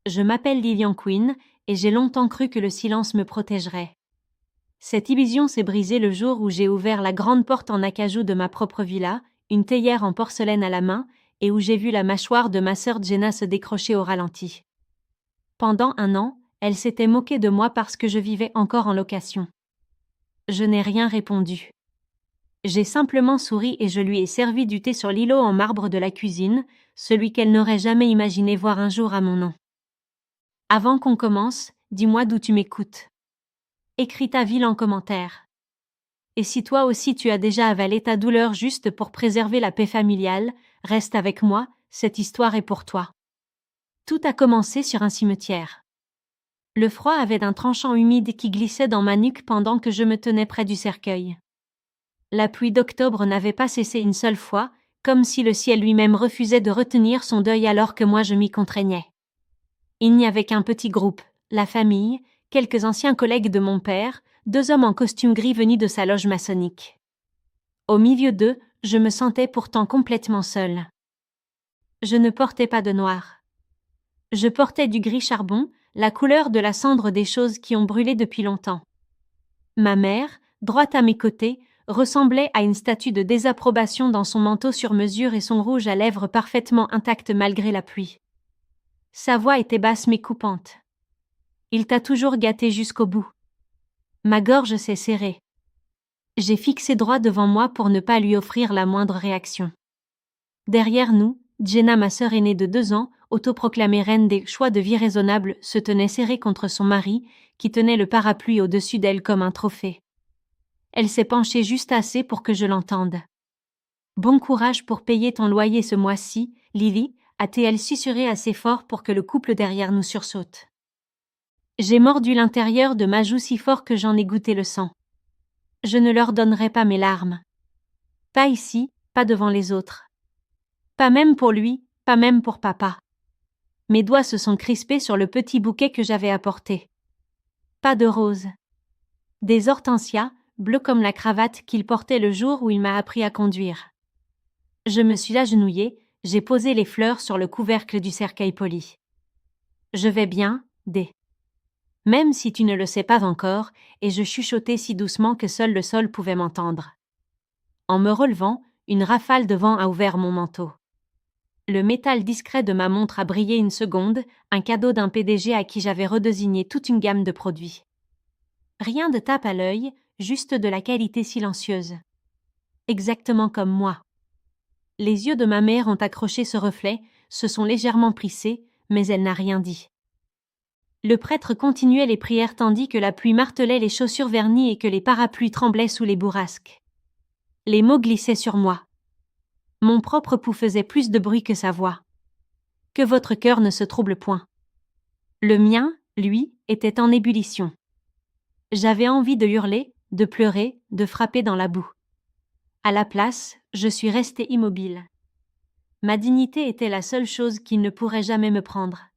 Je m'appelle Lilian Quinn, et j'ai longtemps cru que le silence me protégerait. Cette illusion s'est brisée le jour où j'ai ouvert la grande porte en acajou de ma propre villa, une théière en porcelaine à la main, et où j'ai vu la mâchoire de ma sœur Jenna se décrocher au ralenti. Pendant 1 an, elle s'était moquée de moi parce que je vivais encore en location. Je n'ai rien répondu. J'ai simplement souri et je lui ai servi du thé sur l'îlot en marbre de la cuisine, celui qu'elle n'aurait jamais imaginé voir un jour à mon nom. Avant qu'on commence, dis-moi d'où tu m'écoutes. Écris ta ville en commentaire. Et si toi aussi tu as déjà avalé ta douleur juste pour préserver la paix familiale, reste avec moi, cette histoire est pour toi. Tout a commencé sur un cimetière. Le froid avait d'un tranchant humide qui glissait dans ma nuque pendant que je me tenais près du cercueil. La pluie d'octobre n'avait pas cessé une seule fois, comme si le ciel lui-même refusait de retenir son deuil alors que moi je m'y contraignais. Il n'y avait qu'un petit groupe, la famille, quelques anciens collègues de mon père, 2 hommes en costume gris venus de sa loge maçonnique. Au milieu d'eux, je me sentais pourtant complètement seule. Je ne portais pas de noir. Je portais du gris charbon, la couleur de la cendre des choses qui ont brûlé depuis longtemps. Ma mère, droite à mes côtés, ressemblait à une statue de désapprobation dans son manteau sur mesure et son rouge à lèvres parfaitement intact malgré la pluie. Sa voix était basse mais coupante. Il t'a toujours gâté jusqu'au bout. Ma gorge s'est serrée. J'ai fixé droit devant moi pour ne pas lui offrir la moindre réaction. Derrière nous, Jenna, ma sœur aînée de 2 ans, autoproclamée reine des choix de vie raisonnables, se tenait serrée contre son mari, qui tenait le parapluie au-dessus d'elle comme un trophée. Elle s'est penchée juste assez pour que je l'entende. Bon courage pour payer ton loyer ce mois-ci, Lily, a-t-elle susurré assez fort pour que le couple derrière nous sursaute. J'ai mordu l'intérieur de ma joue si fort que j'en ai goûté le sang. Je ne leur donnerai pas mes larmes. Pas ici, pas devant les autres. Pas même pour lui, pas même pour papa. Mes doigts se sont crispés sur le petit bouquet que j'avais apporté. Pas de roses. Des hortensias, bleues comme la cravate qu'il portait le jour où il m'a appris à conduire. Je me suis agenouillée, j'ai posé les fleurs sur le couvercle du cercueil poli. Je vais bien, D. Même si tu ne le sais pas encore, et je chuchotais si doucement que seul le sol pouvait m'entendre. En me relevant, une rafale de vent a ouvert mon manteau. Le métal discret de ma montre a brillé une seconde, un cadeau d'un PDG à qui j'avais redésigné toute une gamme de produits. Rien de tape à l'œil, juste de la qualité silencieuse. Exactement comme moi. Les yeux de ma mère ont accroché ce reflet, se sont légèrement plissés, mais elle n'a rien dit. Le prêtre continuait les prières tandis que la pluie martelait les chaussures vernies et que les parapluies tremblaient sous les bourrasques. Les mots glissaient sur moi. Mon propre pouls faisait plus de bruit que sa voix. Que votre cœur ne se trouble point. Le mien, lui, était en ébullition. J'avais envie de hurler, de pleurer, de frapper dans la boue. À la place, je suis restée immobile. Ma dignité était la seule chose qui ne pourrait jamais me prendre.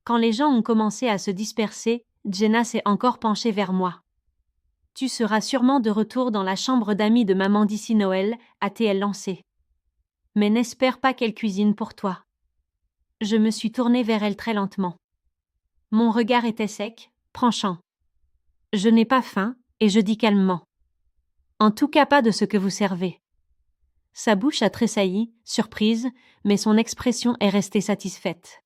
Quand les gens ont commencé à se disperser, Jenna s'est encore penchée vers moi. « Tu seras sûrement de retour dans la chambre d'amis de maman d'ici Noël », a-t-elle lancé. « Mais n'espère pas qu'elle cuisine pour toi. » Je me suis tournée vers elle très lentement. Mon regard était sec, tranchant. « Je n'ai pas faim, et je dis calmement. En tout cas pas de ce que vous servez. » Sa bouche a tressailli, surprise, mais son expression est restée satisfaite.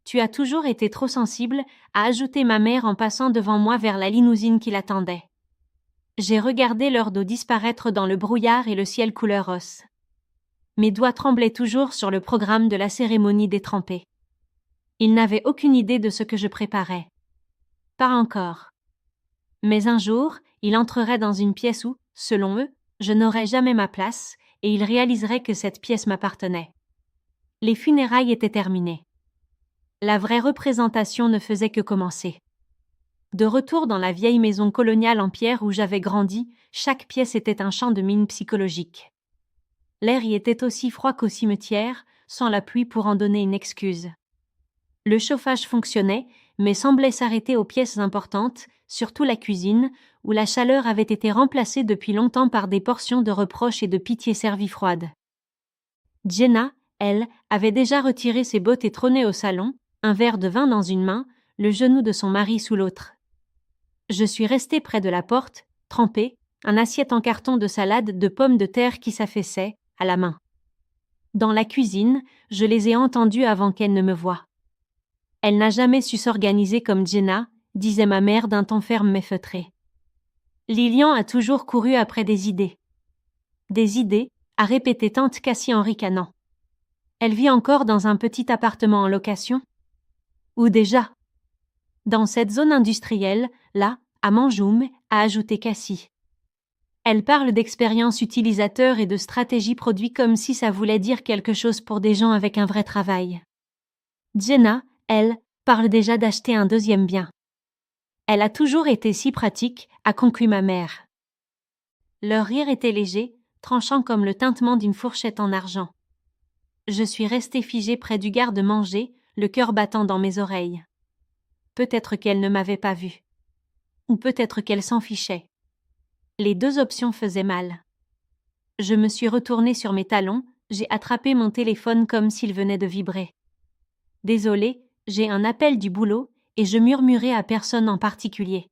Tu as toujours été trop sensible, a ajouté ma mère en passant devant moi vers la limousine qui l'attendait. J'ai regardé leur dos disparaître dans le brouillard et le ciel couleur os. Mes doigts tremblaient toujours sur le programme de la cérémonie détrempée. Ils n'avaient aucune idée de ce que je préparais. Pas encore. Mais un jour, ils entreraient dans une pièce où, selon eux, je n'aurais jamais ma place, et ils réaliseraient que cette pièce m'appartenait. Les funérailles étaient terminées. La vraie représentation ne faisait que commencer. De retour dans la vieille maison coloniale en pierre où j'avais grandi, chaque pièce était un champ de mine psychologique. L'air y était aussi froid qu'au cimetière, sans la pluie pour en donner une excuse. Le chauffage fonctionnait, mais semblait s'arrêter aux pièces importantes, surtout la cuisine, où la chaleur avait été remplacée depuis longtemps par des portions de reproches et de pitié servies froides. Jenna, elle, avait déjà retiré ses bottes et trônait au salon, un verre de vin dans une main, le genou de son mari sous l'autre. Je suis restée près de la porte, trempée, un assiette en carton de salade de pommes de terre qui s'affaissait, à la main. Dans la cuisine, je les ai entendues avant qu'elle ne me voie. Elle n'a jamais su s'organiser comme Jenna, disait ma mère d'un ton ferme mais feutré. Lilian a toujours couru après des idées. Des idées, a répété tante Cassie en ricanant. Elle vit encore dans un petit appartement en location? Ou déjà? Dans cette zone industrielle, là, à Manjoum, a ajouté Cassie. Elle parle d'expérience utilisateur et de stratégie produit comme si ça voulait dire quelque chose pour des gens avec un vrai travail. Jenna, elle, parle déjà d'acheter un deuxième bien. Elle a toujours été si pratique, a conclu ma mère. Leur rire était léger, tranchant comme le tintement d'une fourchette en argent. Je suis restée figée près du garde-manger, le cœur battant dans mes oreilles. Peut-être qu'elle ne m'avait pas vue. Ou peut-être qu'elle s'en fichait. Les deux options faisaient mal. Je me suis retournée sur mes talons, j'ai attrapé mon téléphone comme s'il venait de vibrer. Désolée, j'ai un appel du boulot et je murmurai à personne en particulier.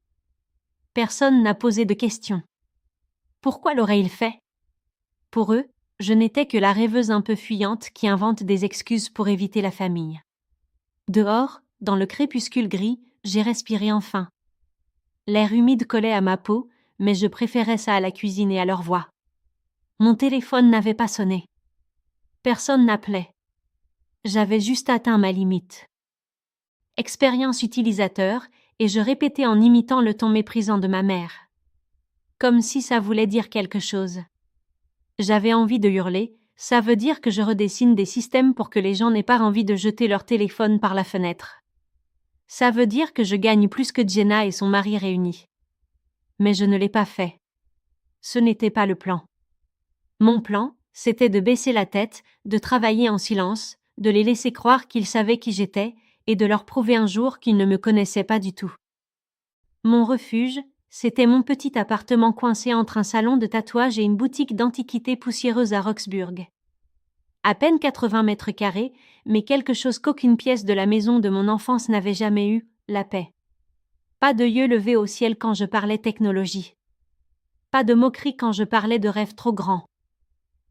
Personne n'a posé de questions. Pourquoi l'aurait-il fait? Pour eux, je n'étais que la rêveuse un peu fuyante qui invente des excuses pour éviter la famille. Dehors, dans le crépuscule gris, j'ai respiré enfin. L'air humide collait à ma peau, mais je préférais ça à la cuisine et à leur voix. Mon téléphone n'avait pas sonné. Personne n'appelait. J'avais juste atteint ma limite. Expérience utilisateur, et je répétais en imitant le ton méprisant de ma mère. Comme si ça voulait dire quelque chose. J'avais envie de hurler, ça veut dire que je redessine des systèmes pour que les gens n'aient pas envie de jeter leur téléphone par la fenêtre. Ça veut dire que je gagne plus que Jenna et son mari réunis. Mais je ne l'ai pas fait. Ce n'était pas le plan. Mon plan, c'était de baisser la tête, de travailler en silence, de les laisser croire qu'ils savaient qui j'étais et de leur prouver un jour qu'ils ne me connaissaient pas du tout. Mon refuge, c'était mon petit appartement coincé entre un salon de tatouage et une boutique d'antiquités poussiéreuse à Roxburgh. À peine 80 mètres carrés, mais quelque chose qu'aucune pièce de la maison de mon enfance n'avait jamais eu, la paix. Pas de yeux levés au ciel quand je parlais technologie. Pas de moquerie quand je parlais de rêves trop grands.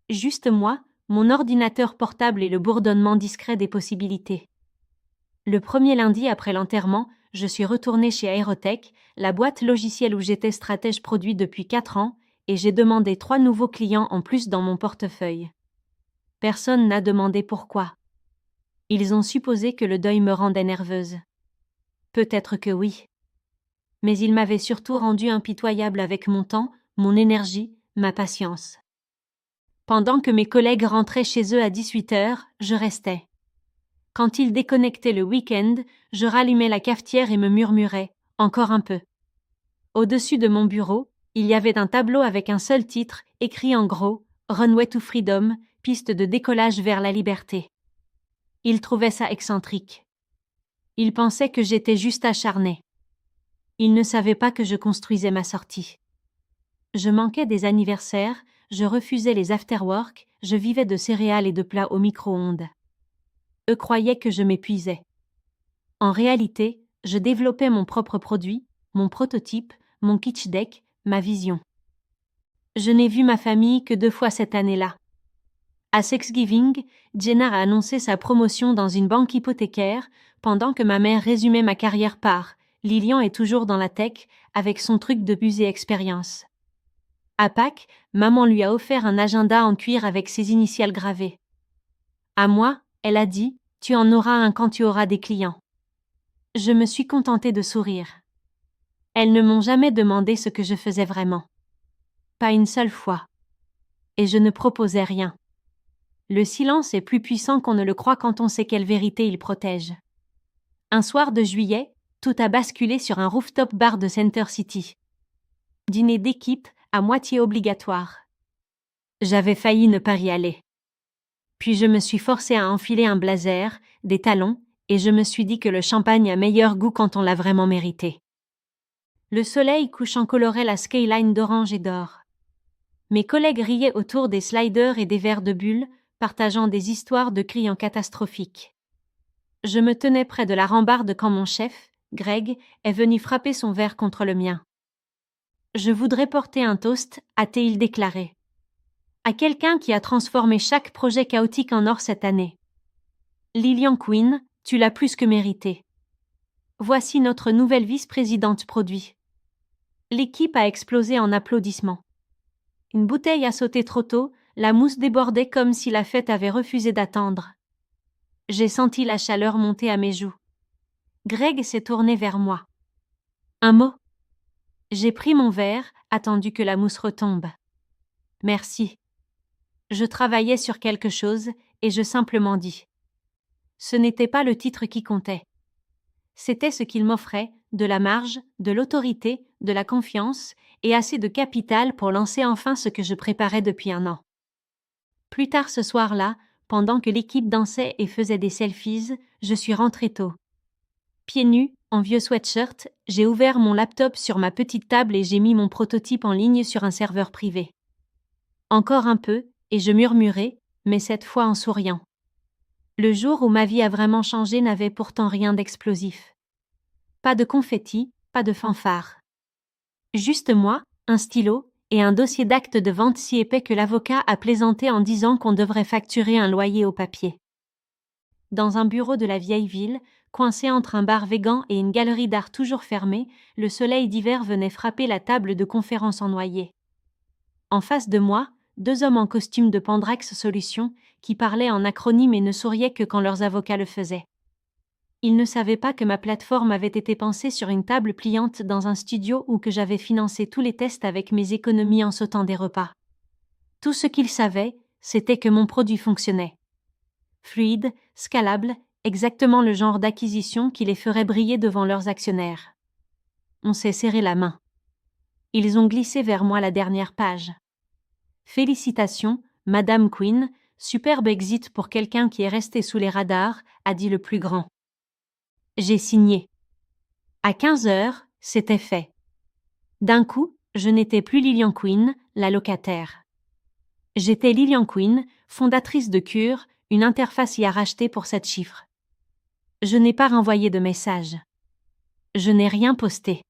Juste moi, mon ordinateur portable et le bourdonnement discret des possibilités. Le premier lundi après l'enterrement, je suis retournée chez Aerotech, la boîte logicielle où j'étais stratège produit depuis 4 ans, et j'ai demandé 3 nouveaux clients en plus dans mon portefeuille. Personne n'a demandé pourquoi. Ils ont supposé que le deuil me rendait nerveuse. Peut-être que oui. Mais il m'avait surtout rendue impitoyable avec mon temps, mon énergie, ma patience. Pendant que mes collègues rentraient chez eux à 18h, je restais. Quand ils déconnectaient le week-end, je rallumais la cafetière et me murmurais « encore un peu ». Au-dessus de mon bureau, il y avait un tableau avec un seul titre, écrit en gros « Runway to Freedom, piste de décollage vers la liberté ». Ils trouvaient ça excentrique. Ils pensaient que j'étais juste acharnée. Ils ne savaient pas que je construisais ma sortie. Je manquais des anniversaires, je refusais les afterwork, je vivais de céréales et de plats au micro-ondes. Eux croyaient que je m'épuisais. En réalité, je développais mon propre produit, mon prototype, mon pitch deck, ma vision. Je n'ai vu ma famille que 2 fois cette année-là. À Thanksgiving, Jenna a annoncé sa promotion dans une banque hypothécaire pendant que ma mère résumait ma carrière par « Lilian est toujours dans la tech » avec son truc de buzz et expérience. À Pâques, maman lui a offert un agenda en cuir avec ses initiales gravées. À moi, elle a dit « Tu en auras un quand tu auras des clients ». Je me suis contentée de sourire. Elles ne m'ont jamais demandé ce que je faisais vraiment. Pas une seule fois. Et je ne proposais rien. Le silence est plus puissant qu'on ne le croit quand on sait quelle vérité il protège. Un soir de juillet, tout a basculé sur un rooftop bar de Center City. Dîner d'équipe à moitié obligatoire. J'avais failli ne pas y aller. Puis je me suis forcée à enfiler un blazer, des talons, et je me suis dit que le champagne a meilleur goût quand on l'a vraiment mérité. Le soleil couchant colorait la skyline d'orange et d'or. Mes collègues riaient autour des sliders et des verres de bulles, partageant des histoires de clients catastrophiques. Je me tenais près de la rambarde quand mon chef, Greg, est venu frapper son verre contre le mien. Je voudrais porter un toast, a-t-il déclaré. À quelqu'un qui a transformé chaque projet chaotique en or cette année. Lilian Quinn, tu l'as plus que mérité. Voici notre nouvelle vice-présidente produit. L'équipe a explosé en applaudissements. Une bouteille a sauté trop tôt, la mousse débordait comme si la fête avait refusé d'attendre. J'ai senti la chaleur monter à mes joues. Greg s'est tourné vers moi. Un mot. J'ai pris mon verre, attendu que la mousse retombe. Merci. Je travaillais sur quelque chose et je simplement dis. Ce n'était pas le titre qui comptait. C'était ce qu'il m'offrait, de la marge, de l'autorité, de la confiance et assez de capital pour lancer enfin ce que je préparais depuis un an. Plus tard ce soir-là, pendant que l'équipe dansait et faisait des selfies, je suis rentrée tôt. Pieds nus, en vieux sweatshirt, j'ai ouvert mon laptop sur ma petite table et j'ai mis mon prototype en ligne sur un serveur privé. Encore un peu, et je murmurai, mais cette fois en souriant. Le jour où ma vie a vraiment changé n'avait pourtant rien d'explosif. Pas de confetti, pas de fanfare. Juste moi, un stylo et un dossier d'actes de vente si épais que l'avocat a plaisanté en disant qu'on devrait facturer un loyer au papier. Dans un bureau de la vieille ville, coincé entre un bar végan et une galerie d'art toujours fermée, le soleil d'hiver venait frapper la table de conférence en noyer. En face de moi, 2 hommes en costume de Pandrax Solutions qui parlaient en acronyme et ne souriaient que quand leurs avocats le faisaient. Ils ne savaient pas que ma plateforme avait été pensée sur une table pliante dans un studio ou que j'avais financé tous les tests avec mes économies en sautant des repas. Tout ce qu'ils savaient, c'était que mon produit fonctionnait. Fluide, scalable, exactement le genre d'acquisition qui les ferait briller devant leurs actionnaires. On s'est serré la main. Ils ont glissé vers moi la dernière page. Félicitations, Madame Quinn, superbe exit pour quelqu'un qui est resté sous les radars, a dit le plus grand. J'ai signé. À 15 heures, c'était fait. D'un coup, je n'étais plus Lilian Quinn, la locataire. J'étais Lilian Quinn, fondatrice de Cure, une interface y a racheté pour 7 chiffres. Je n'ai pas renvoyé de message. Je n'ai rien posté.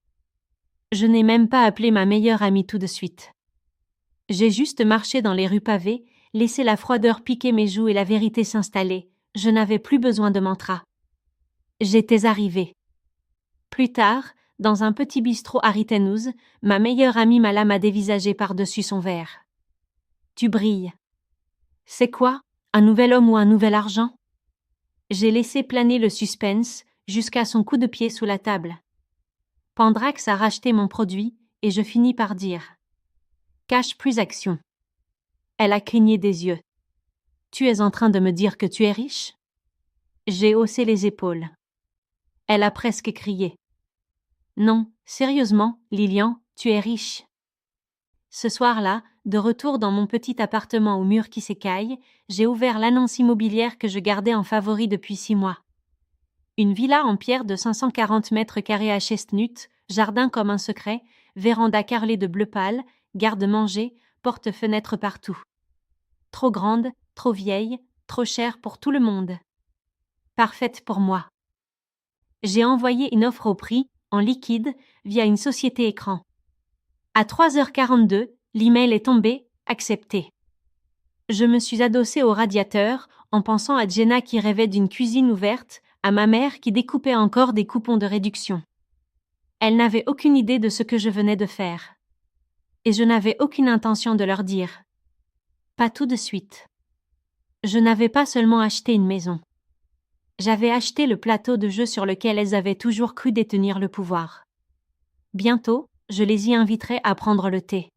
Je n'ai même pas appelé ma meilleure amie tout de suite. J'ai juste marché dans les rues pavées, laissé la froideur piquer mes joues et la vérité s'installer. Je n'avais plus besoin de mantra. J'étais arrivée. Plus tard, dans un petit bistrot à Rittenhouse, ma meilleure amie m'alla m'a dévisagé par-dessus son verre. Tu brilles. C'est quoi, un nouvel homme ou un nouvel argent? J'ai laissé planer le suspense jusqu'à son coup de pied sous la table. Pandrax a racheté mon produit et je finis par dire. Cash plus action. Elle a cligné des yeux. Tu es en train de me dire que tu es riche? J'ai haussé les épaules. Elle a presque crié. Non, sérieusement, Lilian, tu es riche. Ce soir-là, de retour dans mon petit appartement aux murs qui s'écaillent, j'ai ouvert l'annonce immobilière que je gardais en favori depuis 6 mois. Une villa en pierre de 540 mètres carrés à Chestnut, jardin comme un secret, véranda carrelée de bleu pâle, garde-manger, porte-fenêtre partout. Trop grande, trop vieille, trop chère pour tout le monde. Parfaite pour moi. J'ai envoyé une offre au prix, en liquide, via une société écran. À 3h42, l'email est tombé, accepté. Je me suis adossée au radiateur, en pensant à Jenna qui rêvait d'une cuisine ouverte, à ma mère qui découpait encore des coupons de réduction. Elle n'avait aucune idée de ce que je venais de faire. Et je n'avais aucune intention de leur dire. Pas tout de suite. Je n'avais pas seulement acheté une maison. J'avais acheté le plateau de jeu sur lequel elles avaient toujours cru détenir le pouvoir. Bientôt, je les y inviterais à prendre le thé.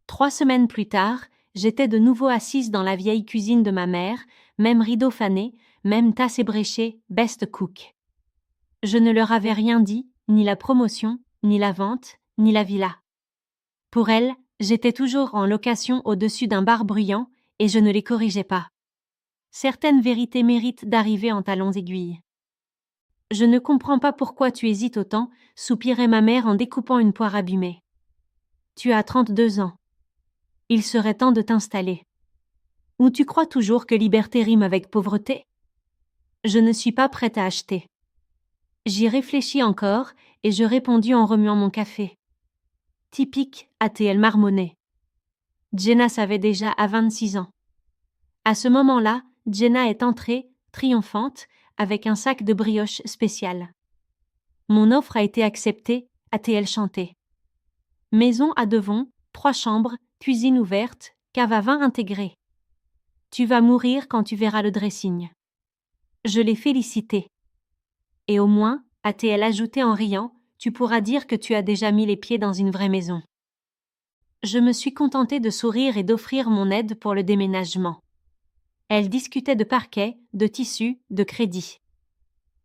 3 semaines plus tard, j'étais de nouveau assise dans la vieille cuisine de ma mère, même rideau fané, même tasse ébréchée, best cook. Je ne leur avais rien dit, ni la promotion, ni la vente, ni la villa. Pour elles, j'étais toujours en location au-dessus d'un bar bruyant, et je ne les corrigeais pas. Certaines vérités méritent d'arriver en talons aiguilles. Je ne comprends pas pourquoi tu hésites autant, soupirait ma mère en découpant une poire abîmée. Tu as 32 ans. Il serait temps de t'installer. Ou tu crois toujours que liberté rime avec pauvreté? Je ne suis pas prête à acheter. J'y réfléchis encore, et je répondis en remuant mon café. Typique, a-t-elle marmonné. Jenna savait déjà à 26 ans. À ce moment-là, Jenna est entrée, triomphante, avec un sac de brioche spécial. Mon offre a été acceptée, a-t-elle chanté. Maison à Devon, 3 chambres, cuisine ouverte, cave à vin intégrée. Tu vas mourir quand tu verras le dressing. Je l'ai félicité. Et au moins, a-t-elle ajouté en riant, tu pourras dire que tu as déjà mis les pieds dans une vraie maison. Je me suis contentée de sourire et d'offrir mon aide pour le déménagement. Elles discutaient de parquet, de tissu, de crédit.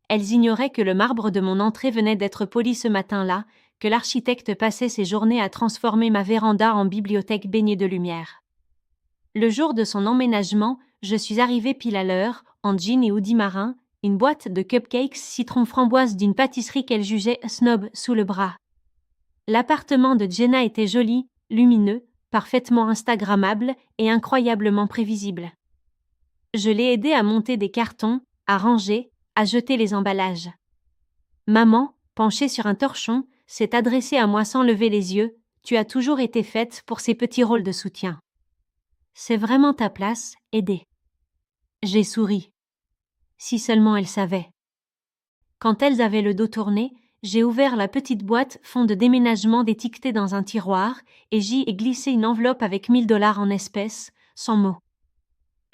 Elles ignoraient que le marbre de mon entrée venait d'être poli ce matin-là, que l'architecte passait ses journées à transformer ma véranda en bibliothèque baignée de lumière. Le jour de son emménagement, je suis arrivée pile à l'heure, en jean et hoodie marin, une boîte de cupcakes citron framboise d'une pâtisserie qu'elle jugeait snob sous le bras. L'appartement de Jenna était joli, lumineux, parfaitement instagrammable et incroyablement prévisible. Je l'ai aidé à monter des cartons, à ranger, à jeter les emballages. Maman, penchée sur un torchon, s'est adressée à moi sans lever les yeux. Tu as toujours été faite pour ces petits rôles de soutien. C'est vraiment ta place, aider. J'ai souri. Si seulement elle savait. Quand elles avaient le dos tourné, j'ai ouvert la petite boîte fond de déménagement détiquetée dans un tiroir et j'y ai glissé une enveloppe avec $1000 en espèces, sans mots.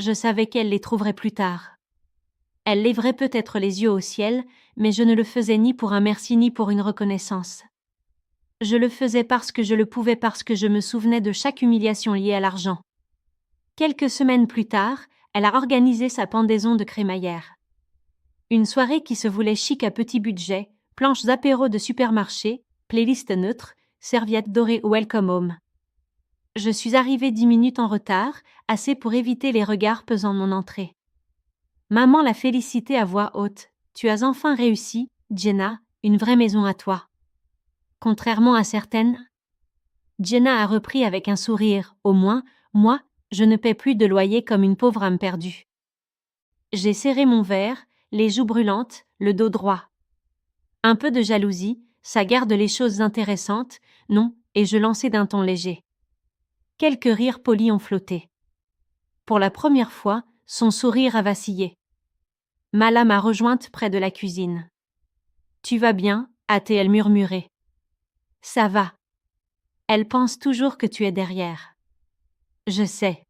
Je savais qu'elle les trouverait plus tard. Elle lèverait peut-être les yeux au ciel, mais je ne le faisais ni pour un merci ni pour une reconnaissance. Je le faisais parce que je le pouvais, parce que je me souvenais de chaque humiliation liée à l'argent. Quelques semaines plus tard, elle a organisé sa pendaison de crémaillère. Une soirée qui se voulait chic à petit budget, planches apéro de supermarché, playlist neutre, serviettes dorées welcome home. Je suis arrivée 10 minutes en retard, assez pour éviter les regards pesant mon entrée. Maman l'a félicitée à voix haute. Tu as enfin réussi, Jenna, une vraie maison à toi. Contrairement à certaines, Jenna a repris avec un sourire. Au moins, moi, je ne paie plus de loyer comme une pauvre âme perdue. J'ai serré mon verre, les joues brûlantes, le dos droit. Un peu de jalousie, ça garde les choses intéressantes, non, et je lançai d'un ton léger. Quelques rires polis ont flotté. Pour la première fois, son sourire a vacillé. Mala m'a rejointe près de la cuisine. « Tu vas bien ?» a-t-elle murmuré. « Ça va. Elle pense toujours que tu es derrière. »« Je sais.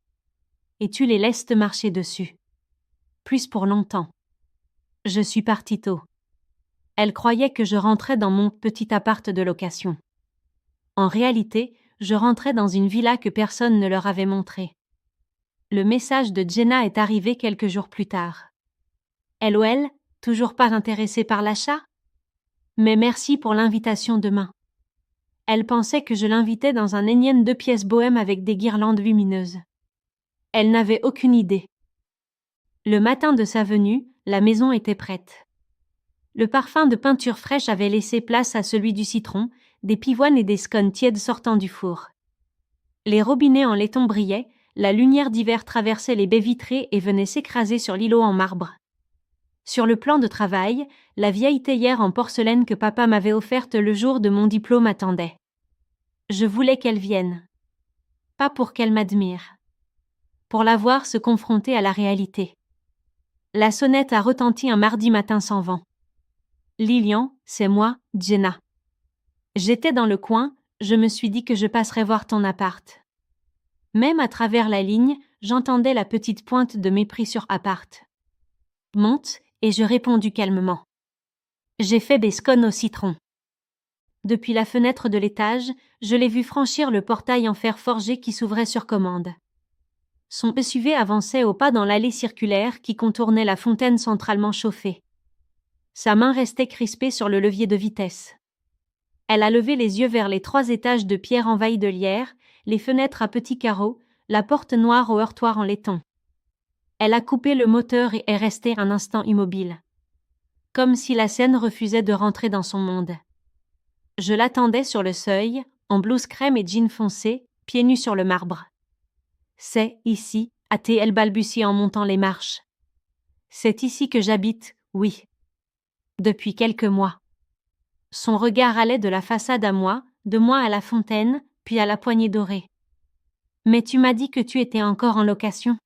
Et tu les laisses te marcher dessus. Plus pour longtemps. » Je suis partie tôt. Elle croyait que je rentrais dans mon petit appart de location. En réalité, je rentrais dans une villa que personne ne leur avait montrée. Le message de Jenna est arrivé quelques jours plus tard. LOL, toujours pas intéressée par l'achat? Mais merci pour l'invitation demain. Elle pensait que je l'invitais dans un énième 2 pièces bohème avec des guirlandes lumineuses. Elle n'avait aucune idée. Le matin de sa venue, la maison était prête. Le parfum de peinture fraîche avait laissé place à celui du citron, des pivoines et des scones tièdes sortant du four. Les robinets en laiton brillaient, la lumière d'hiver traversait les baies vitrées et venait s'écraser sur l'îlot en marbre. Sur le plan de travail, la vieille théière en porcelaine que papa m'avait offerte le jour de mon diplôme attendait. Je voulais qu'elle vienne. Pas pour qu'elle m'admire. Pour la voir se confronter à la réalité. La sonnette a retenti un mardi matin sans vent. Lilian, c'est moi, Jenna. J'étais dans le coin, je me suis dit que je passerais voir ton appart. Même à travers la ligne, j'entendais la petite pointe de mépris sur appart. Monte, et je répondis calmement. J'ai fait des scones au citron. Depuis la fenêtre de l'étage, je l'ai vu franchir le portail en fer forgé qui s'ouvrait sur commande. Son SUV avançait au pas dans l'allée circulaire qui contournait la fontaine centralement chauffée. Sa main restait crispée sur le levier de vitesse. Elle a levé les yeux vers les 3 étages de pierre envahis de lierre, les fenêtres à petits carreaux, la porte noire au heurtoir en laiton. Elle a coupé le moteur et est restée un instant immobile. Comme si la scène refusait de rentrer dans son monde. Je l'attendais sur le seuil, en blouse crème et jean foncé, pieds nus sur le marbre. C'est ici, a-t-elle balbutié en montant les marches. C'est ici que j'habite, oui. Depuis quelques mois. Son regard allait de la façade à moi, de moi à la fontaine, puis à la poignée dorée. Mais tu m'as dit que tu étais encore en location.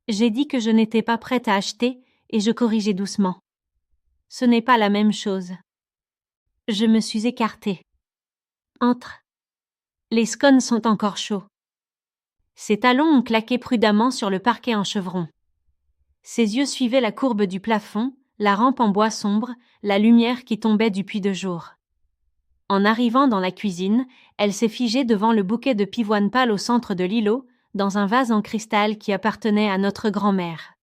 J'ai dit que je n'étais pas prête à acheter, et je corrigeais doucement. Ce n'est pas la même chose. Je me suis écartée. Entre. Les scones sont encore chauds. Ses talons ont claqué prudemment sur le parquet en chevron. Ses yeux suivaient la courbe du plafond, la rampe en bois sombre, la lumière qui tombait du puits de jour. En arrivant dans la cuisine, elle s'est figée devant le bouquet de pivoine pâle au centre de l'îlot, dans un vase en cristal qui appartenait à notre grand-mère.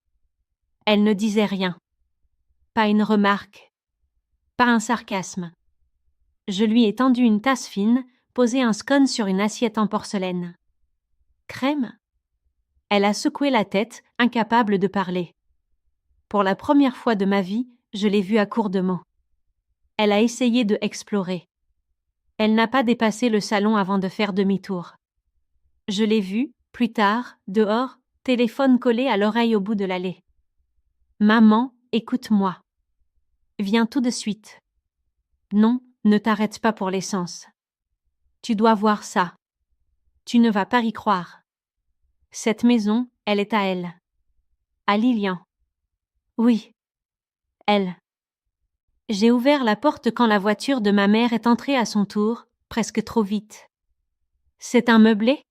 Elle ne disait rien. Pas une remarque. Pas un sarcasme. Je lui ai tendu une tasse fine, posé un scone sur une assiette en porcelaine. Crème ? Elle a secoué la tête, incapable de parler. Pour la première fois de ma vie, je l'ai vue à court de mots. Elle a essayé de explorer. Elle n'a pas dépassé le salon avant de faire demi-tour. Je l'ai vue, plus tard, dehors, téléphone collé à l'oreille au bout de l'allée. « Maman, écoute-moi. Viens tout de suite. Non, ne t'arrête pas pour l'essence. Tu dois voir ça. Tu ne vas pas y croire. Cette maison, elle est à elle. À Lilian. Oui. Elle. » J'ai ouvert la porte quand la voiture de ma mère est entrée à son tour, presque trop vite. « C'est un meublé ? »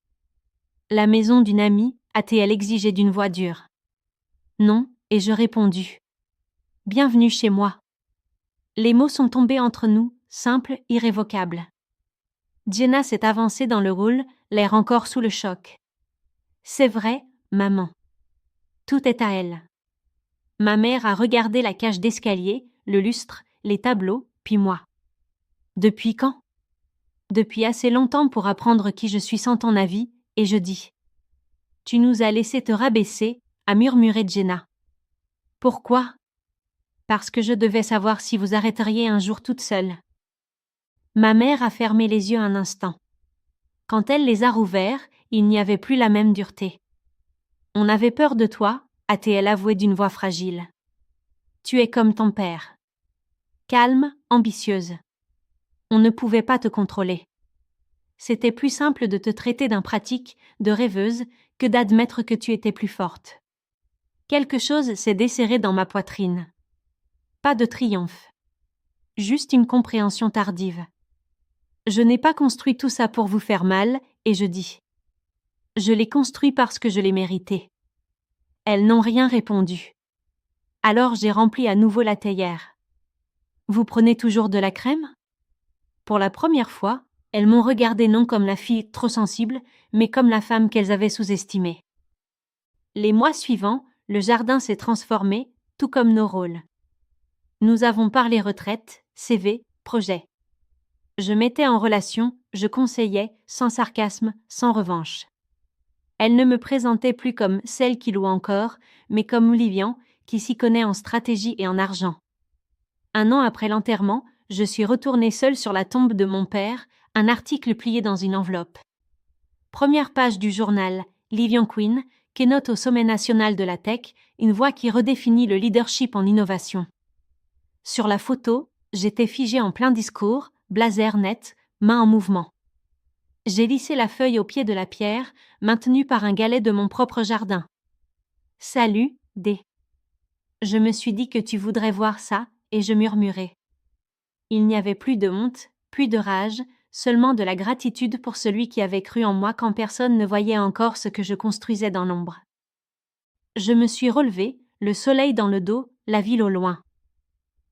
La maison d'une amie, a-t-elle exigé d'une voix dure. Non, et je répondus. « Bienvenue chez moi. » Les mots sont tombés entre nous, simples, irrévocables. Jenna s'est avancée dans le hall, l'air encore sous le choc. « C'est vrai, maman. Tout est à elle. » Ma mère a regardé la cage d'escalier, le lustre, les tableaux, puis moi. « Depuis quand ? » Depuis assez longtemps pour apprendre qui je suis sans ton avis, et je dis. « Tu nous as laissé te rabaisser », a murmuré Jenna. « Pourquoi ? » Parce que je devais savoir si vous arrêteriez un jour toute seule. Ma mère a fermé les yeux un instant. Quand elle les a rouverts, il n'y avait plus la même dureté. « On avait peur de toi », a-t-elle avoué d'une voix fragile. « Tu es comme ton père. Calme, ambitieuse. On ne pouvait pas te contrôler. C'était plus simple de te traiter d'impratique, de rêveuse, que d'admettre que tu étais plus forte. » Quelque chose s'est desserré dans ma poitrine. Pas de triomphe. Juste une compréhension tardive. Je n'ai pas construit tout ça pour vous faire mal, et je dis. Je l'ai construit parce que je l'ai mérité. Elles n'ont rien répondu. Alors j'ai rempli à nouveau la théière. Vous prenez toujours de la crème ? Pour la première fois, elles m'ont regardée non comme la fille trop sensible, mais comme la femme qu'elles avaient sous-estimée. Les mois suivants, le jardin s'est transformé, tout comme nos rôles. Nous avons parlé retraite, CV, projet. Je mettais en relation, je conseillais, sans sarcasme, sans revanche. Elle ne me présentait plus comme celle qui loue encore, mais comme Lilian, qui s'y connaît en stratégie et en argent. 1 an après l'enterrement, je suis retournée seule sur la tombe de mon père, un article plié dans une enveloppe. Première page du journal, Lilian Quinn, keynote au sommet national de la tech, une voix qui redéfinit le leadership en innovation. Sur la photo, j'étais figée en plein discours, blazer net, main en mouvement. J'ai lissé la feuille au pied de la pierre, maintenue par un galet de mon propre jardin. « Salut, D. » Je me suis dit que tu voudrais voir ça, et je murmurai. Il n'y avait plus de honte, plus de rage, seulement de la gratitude pour celui qui avait cru en moi quand personne ne voyait encore ce que je construisais dans l'ombre. Je me suis relevée, le soleil dans le dos, la ville au loin.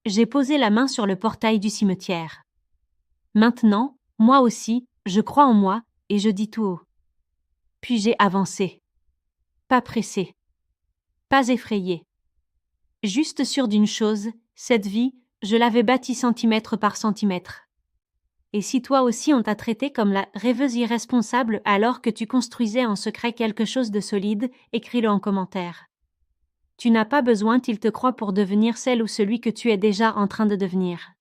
J'ai posé la main sur le portail du cimetière. Maintenant, moi aussi, je crois en moi, et je dis tout haut. Puis j'ai avancé. Pas pressée. Pas effrayée. Juste sûre d'une chose, cette vie, je l'avais bâtie centimètre par centimètre. Et si toi aussi on t'a traité comme la rêveuse irresponsable alors que tu construisais en secret quelque chose de solide, écris-le en commentaire. Tu n'as pas besoin qu'il te croie pour devenir celle ou celui que tu es déjà en train de devenir.